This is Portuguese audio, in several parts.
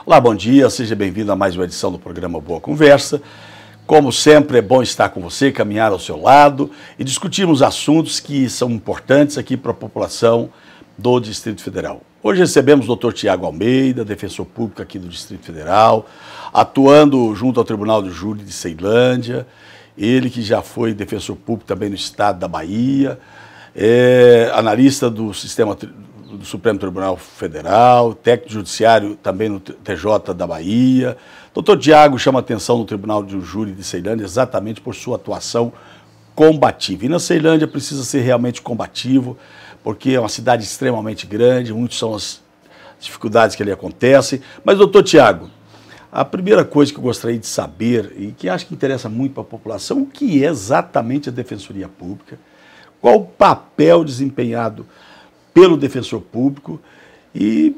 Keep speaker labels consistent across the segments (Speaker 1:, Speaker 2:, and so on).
Speaker 1: Olá, bom dia, seja bem-vindo a mais uma edição do programa Boa Conversa. Como sempre, é bom estar com você, caminhar ao seu lado e discutirmos assuntos que são importantes aqui para a população do Distrito Federal. Hoje recebemos o Dr. Tiago Almeida, defensor público aqui do Distrito Federal, atuando junto ao Tribunal do Júri de Ceilândia, ele que já foi defensor público também no Estado da Bahia, analista do Sistema do Supremo Tribunal Federal, técnico judiciário também no TJ da Bahia. Dr. Tiago chama atenção no Tribunal do Júri de Ceilândia exatamente por sua atuação combativa. E na Ceilândia precisa ser realmente combativo, porque é uma cidade extremamente grande, muitas são as dificuldades que ali acontecem. Mas, doutor Tiago, a primeira coisa que eu gostaria de saber, e que acho que interessa muito para a população, o que é exatamente a Defensoria Pública, qual o papel desempenhado pelo defensor público e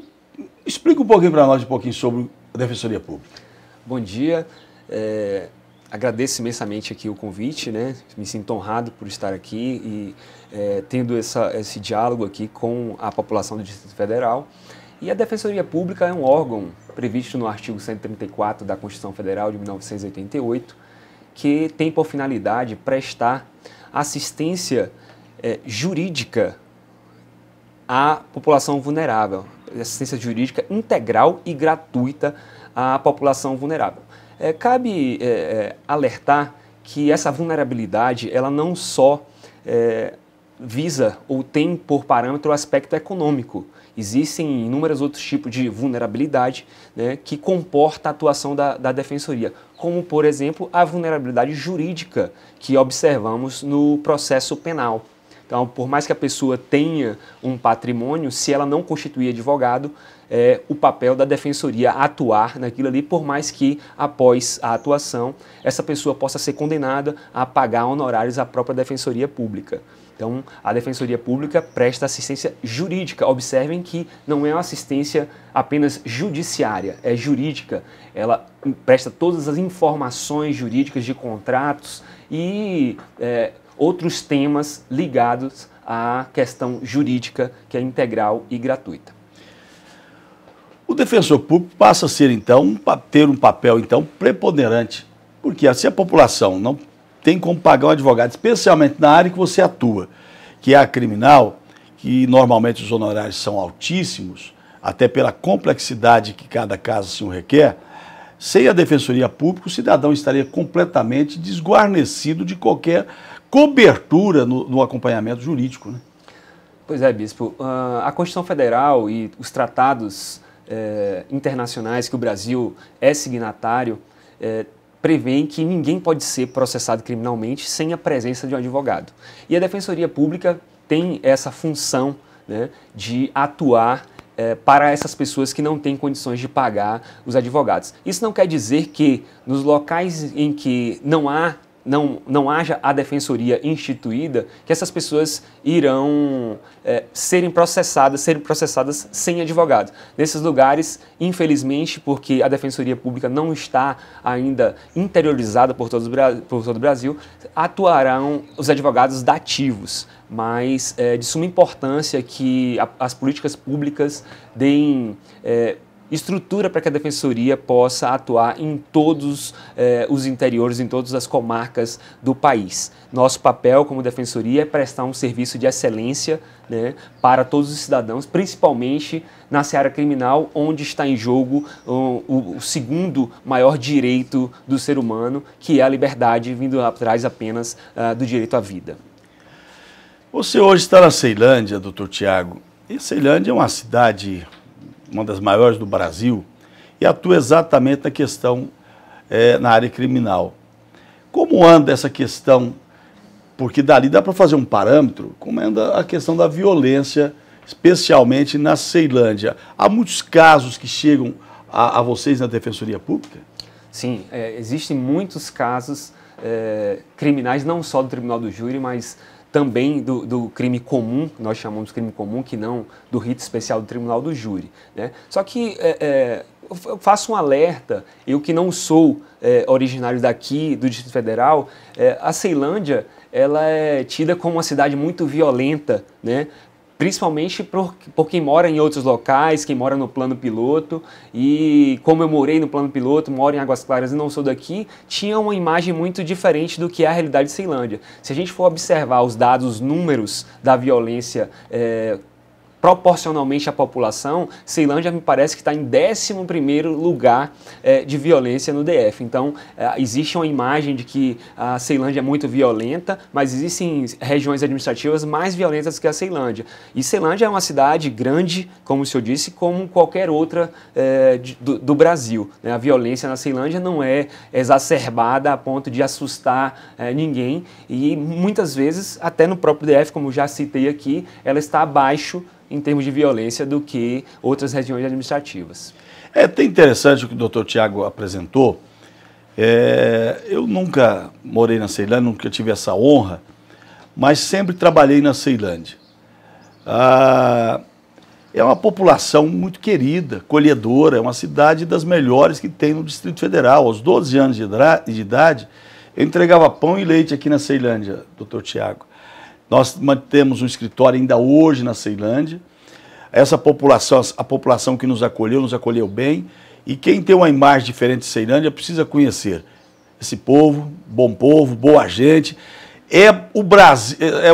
Speaker 1: explica um pouquinho para nós sobre a Defensoria Pública.
Speaker 2: Bom dia, agradeço imensamente aqui o convite, né? Me sinto honrado por estar aqui e tendo esse diálogo aqui com a população do Distrito Federal. E a Defensoria Pública é um órgão previsto no artigo 134 da Constituição Federal de 1988, que tem por finalidade prestar assistência jurídica à população vulnerável, assistência jurídica integral e gratuita à população vulnerável. Cabe alertar que essa vulnerabilidade ela não só visa ou tem por parâmetro o aspecto econômico. Existem inúmeros outros tipos de vulnerabilidade, né, que comporta a atuação da Defensoria, como, por exemplo, a vulnerabilidade jurídica que observamos no processo penal. Então, por mais que a pessoa tenha um patrimônio, se ela não constituir advogado, o papel da Defensoria atuar naquilo ali, por mais que, após a atuação, essa pessoa possa ser condenada a pagar honorários à própria Defensoria Pública. Então, a Defensoria Pública presta assistência jurídica. Observem que não é uma assistência apenas judiciária, é jurídica. Ela presta todas as informações jurídicas de contratos e outros temas ligados à questão jurídica, que é integral e gratuita.
Speaker 1: O defensor público passa a ser, então, ter um papel, então, preponderante, porque se a população não tem como pagar um advogado, especialmente na área que você atua, que é a criminal, que normalmente os honorários são altíssimos, até pela complexidade que cada caso se requer, sem a Defensoria Pública, o cidadão estaria completamente desguarnecido de qualquer cobertura no acompanhamento jurídico, né?
Speaker 2: Pois é, Bispo. A Constituição Federal e os tratados internacionais que o Brasil é signatário prevêem que ninguém pode ser processado criminalmente sem a presença de um advogado. E a Defensoria Pública tem essa função, né, de atuar para essas pessoas que não têm condições de pagar os advogados. Isso não quer dizer que nos locais em que não haja a defensoria instituída, que essas pessoas irão serem processadas sem advogado. Nesses lugares, infelizmente, porque a Defensoria Pública não está ainda interiorizada por todo o Brasil, atuarão os advogados dativos, mas de suma importância que as políticas públicas deem estrutura para que a Defensoria possa atuar em todos os interiores, em todas as comarcas do país. Nosso papel como Defensoria é prestar um serviço de excelência, né, para todos os cidadãos, principalmente na seara criminal, onde está em jogo o segundo maior direito do ser humano, que é a liberdade, vindo atrás apenas do direito à vida.
Speaker 1: Você hoje está na Ceilândia, doutor Tiago, e Ceilândia é uma cidade, uma das maiores do Brasil, e atua exatamente na questão, na área criminal. Como anda essa questão? Porque dali dá para fazer um parâmetro, como anda a questão da violência, especialmente na Ceilândia. Há muitos casos que chegam a vocês na Defensoria Pública?
Speaker 2: Sim, existem muitos casos criminais, não só do Tribunal do Júri, mas também do crime comum, que nós chamamos de crime comum, que não do rito especial do Tribunal do Júri, né? Só que eu faço um alerta, eu que não sou originário daqui, do Distrito Federal, a Ceilândia ela é tida como uma cidade muito violenta, né? principalmente por quem mora em outros locais, quem mora no plano piloto, e como eu morei no plano piloto, moro em Águas Claras e não sou daqui, tinha uma imagem muito diferente do que é a realidade de Ceilândia. Se a gente for observar os dados, os números da violência proporcionalmente à população, Ceilândia me parece que está em 11º lugar de violência no DF. Então, existe uma imagem de que a Ceilândia é muito violenta, mas existem regiões administrativas mais violentas que a Ceilândia. E Ceilândia é uma cidade grande, como o senhor disse, como qualquer outra do Brasil, né? A violência na Ceilândia não é exacerbada a ponto de assustar ninguém e muitas vezes, até no próprio DF, como já citei aqui, ela está abaixo em termos de violência do que outras regiões administrativas. É até interessante o que o Dr. Tiago apresentou. Eu nunca morei na Ceilândia, nunca tive essa honra, mas sempre trabalhei na Ceilândia. É uma população muito querida, acolhedora, é uma cidade das melhores que tem no Distrito Federal. Aos 12 anos de idade, eu entregava pão e leite aqui na Ceilândia, Dr. Tiago. Nós mantemos um escritório ainda hoje na Ceilândia. Essa população, a população que nos acolheu bem. E quem tem uma imagem diferente de Ceilândia precisa conhecer esse povo, boa gente. É o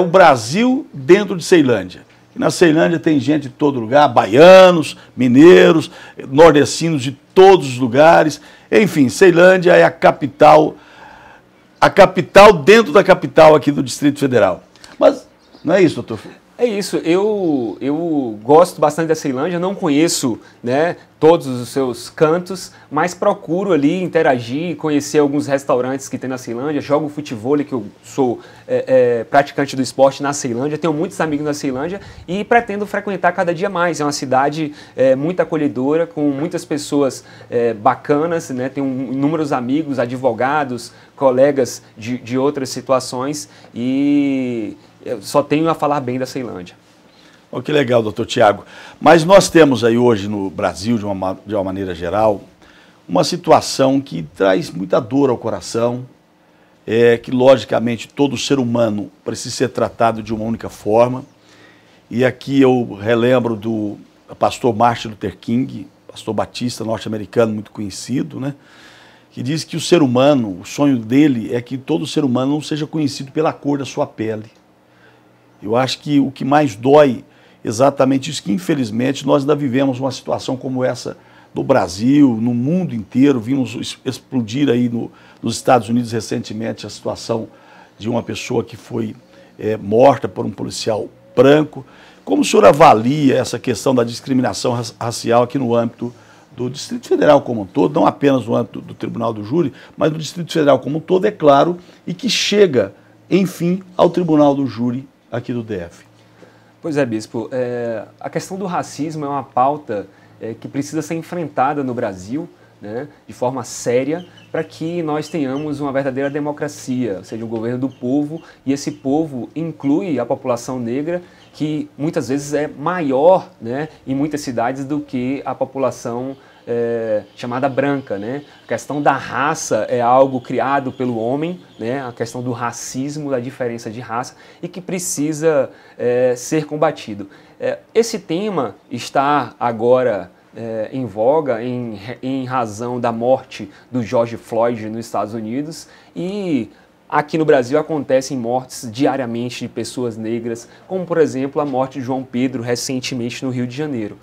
Speaker 2: Brasil dentro de Ceilândia. E na Ceilândia tem gente de todo lugar, baianos, mineiros, nordestinos de todos os lugares. Enfim, Ceilândia é a capital dentro da capital aqui do Distrito Federal. Mas não é isso, doutor? É isso, eu gosto bastante da Ceilândia, não conheço, né, todos os seus cantos, mas procuro ali interagir, conhecer alguns restaurantes que tem na Ceilândia, jogo futevôlei, que eu sou praticante do esporte na Ceilândia, tenho muitos amigos na Ceilândia e pretendo frequentar cada dia mais. É uma cidade muito acolhedora, com muitas pessoas bacanas, né, tenho inúmeros amigos, advogados, colegas de outras situações e eu só tenho a falar bem da Ceilândia. Oh, que legal, doutor Tiago. Mas nós temos aí hoje no Brasil, de uma maneira geral, uma situação que traz muita dor ao coração, que logicamente todo ser humano precisa ser tratado de uma única forma. E aqui eu relembro do pastor Martin Luther King, pastor batista norte-americano muito conhecido, né? Que diz que o ser humano, o sonho dele é que todo ser humano não seja conhecido pela cor da sua pele. Eu acho que o que mais dói é exatamente isso, que infelizmente nós ainda vivemos uma situação como essa no Brasil, no mundo inteiro. Vimos explodir aí nos Estados Unidos recentemente a situação de uma pessoa que foi morta por um policial branco. Como o senhor avalia essa questão da discriminação racial aqui no âmbito do Distrito Federal como um todo, não apenas no âmbito do Tribunal do Júri, mas do Distrito Federal como um todo, é claro, e que chega, enfim, ao Tribunal do Júri aqui do DF? Pois é, bispo, a questão do racismo é uma pauta que precisa ser enfrentada no Brasil, né, de forma séria, para que nós tenhamos uma verdadeira democracia, ou seja, um governo do povo, e esse povo inclui a população negra, que muitas vezes é maior, né, em muitas cidades do que a população chamada branca, né? A questão da raça é algo criado pelo homem, né? A questão do racismo, da diferença de raça, e que precisa ser combatido. Esse tema está agora em voga em razão da morte do George Floyd nos Estados Unidos, e aqui no Brasil acontecem mortes diariamente de pessoas negras, como por exemplo a morte de João Pedro recentemente no Rio de Janeiro.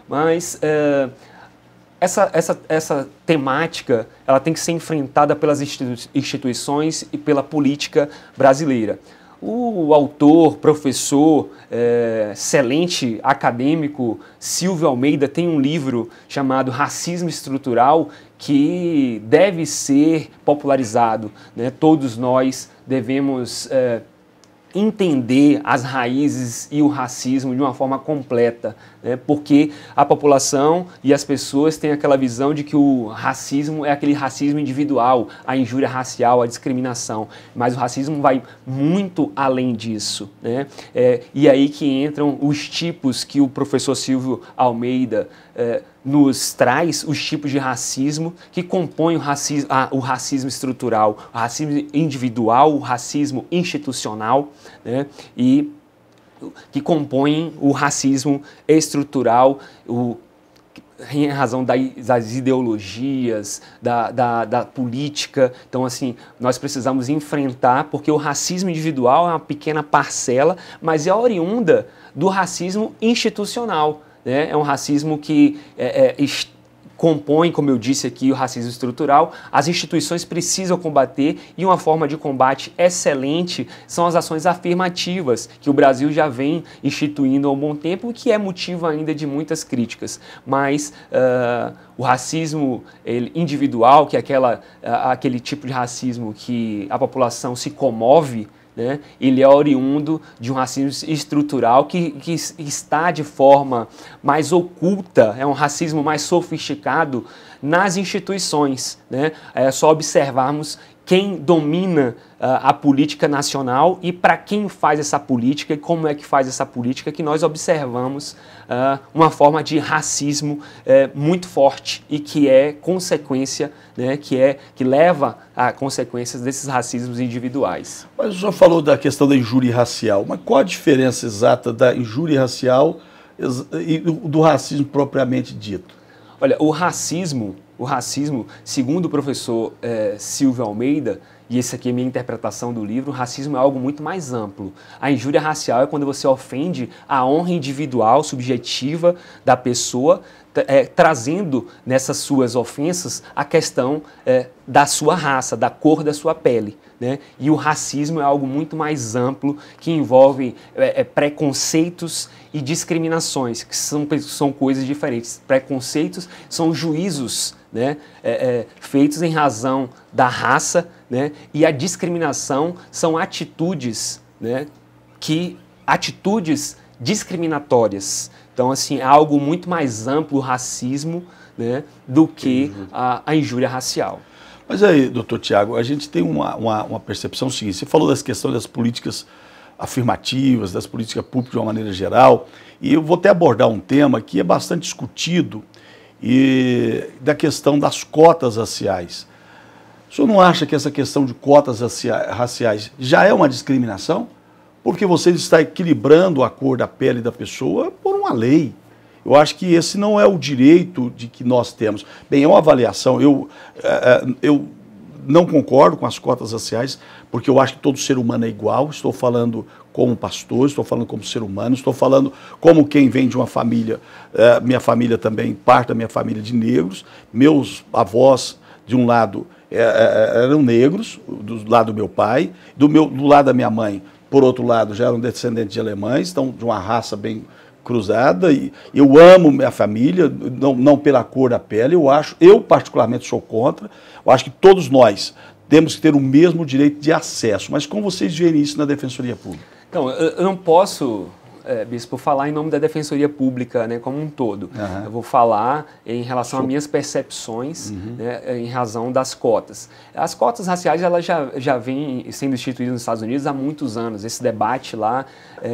Speaker 2: Mas essa temática ela tem que ser enfrentada pelas instituições e pela política brasileira. O autor, professor, excelente acadêmico Silvio Almeida tem um livro chamado Racismo Estrutural que deve ser popularizado, né? Todos nós devemos entender as raízes e o racismo de uma forma completa, né? Porque a população e as pessoas têm aquela visão de que o racismo é aquele racismo individual, a injúria racial, a discriminação, mas o racismo vai muito além disso, né? E aí que entram os tipos que o professor Silvio Almeida nos traz, os tipos de racismo que compõem o racismo estrutural, o racismo individual, o racismo institucional, né? E que compõem o racismo estrutural, em razão das ideologias, da política. Então, assim, nós precisamos enfrentar, porque o racismo individual é uma pequena parcela, mas é oriunda do racismo institucional, né? É um racismo que compõe, como eu disse aqui, o racismo estrutural. As instituições precisam combater, e uma forma de combate excelente são as ações afirmativas, que o Brasil já vem instituindo há um bom tempo e que é motivo ainda de muitas críticas. Mas o racismo individual, que é aquele tipo de racismo que a população se comove, né? Ele é oriundo de um racismo estrutural que está de forma mais oculta, é um racismo mais sofisticado nas instituições, né? É só observarmos quem domina a política nacional e para quem faz essa política e como é que faz essa política, que nós observamos uma forma de racismo muito forte e que é consequência, né, que leva a consequências desses racismos individuais.
Speaker 1: Mas o senhor falou da questão da injúria racial, mas qual a diferença exata da injúria racial e do racismo propriamente dito?
Speaker 2: Olha, o racismo, segundo o professor Silvio Almeida, e essa aqui é a minha interpretação do livro, o racismo é algo muito mais amplo. A injúria racial é quando você ofende a honra individual, subjetiva da pessoa, trazendo nessas suas ofensas a questão da sua raça, da cor da sua pele, né? E o racismo é algo muito mais amplo, que envolve preconceitos e discriminações, que são coisas diferentes. Preconceitos são juízos, né, feitos em razão da raça, né, e a discriminação são atitudes, né, atitudes discriminatórias. Então, assim, é algo muito mais amplo o racismo, né, do que a injúria racial.
Speaker 1: Mas aí, doutor Tiago, a gente tem uma percepção seguinte. Você falou das questões das políticas afirmativas, das políticas públicas de uma maneira geral, e eu vou até abordar um tema que é bastante discutido, e da questão das cotas raciais. O senhor não acha que essa questão de cotas raciais já é uma discriminação? Porque você está equilibrando a cor da pele da pessoa por uma lei. Eu acho que esse não é o direito de que nós temos. Bem, é uma avaliação. Eu não concordo com as cotas raciais, porque eu acho que todo ser humano é igual. Estou falando como pastor, estou falando como ser humano, estou falando como quem vem de uma família, minha família também, parte da minha família de negros. Meus avós, de um lado, eram negros, do lado do meu pai, do lado da minha mãe, por outro lado, já eram descendentes de alemães, então de uma raça bem cruzada, e eu amo minha família, não pela cor da pele, eu particularmente sou contra. Eu acho que todos nós temos que ter o mesmo direito de acesso. Mas como vocês veem isso na Defensoria Pública?
Speaker 2: Então, eu não posso, bispo, falar em nome da Defensoria Pública, né, como um todo. Eu vou falar em relação às minhas percepções, né, em razão das cotas. As cotas raciais elas já vêm sendo instituídas nos Estados Unidos há muitos anos. Esse debate lá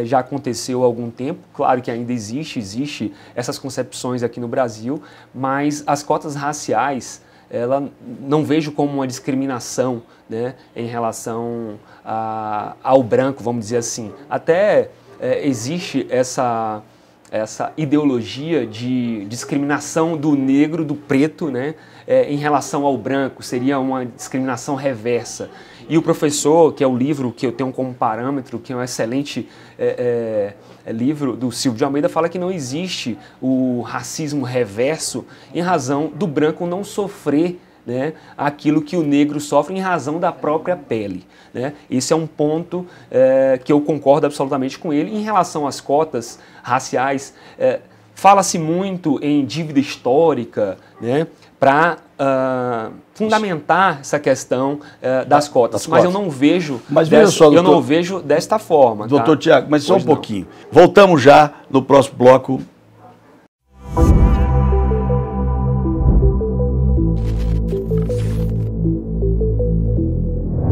Speaker 2: já aconteceu há algum tempo. Claro que ainda existe essas concepções aqui no Brasil, mas as cotas raciais, ela não vejo como uma discriminação, né, em relação ao branco, vamos dizer assim. Até existe essa ideologia de discriminação do negro, do preto, né, em relação ao branco, seria uma discriminação reversa. E o professor, que é o livro que eu tenho como parâmetro, que é um excelente livro do Silvio de Almeida, fala que não existe o racismo reverso em razão do branco não sofrer, né, aquilo que o negro sofre em razão da própria pele, né? Esse é um ponto que eu concordo absolutamente com ele. Em relação às cotas raciais, fala-se muito em dívida histórica, né, para fundamentar essa questão das cotas, mas eu não vejo, não vejo desta forma.
Speaker 1: Doutor Tiago, mas só um pouquinho. Voltamos já no próximo bloco.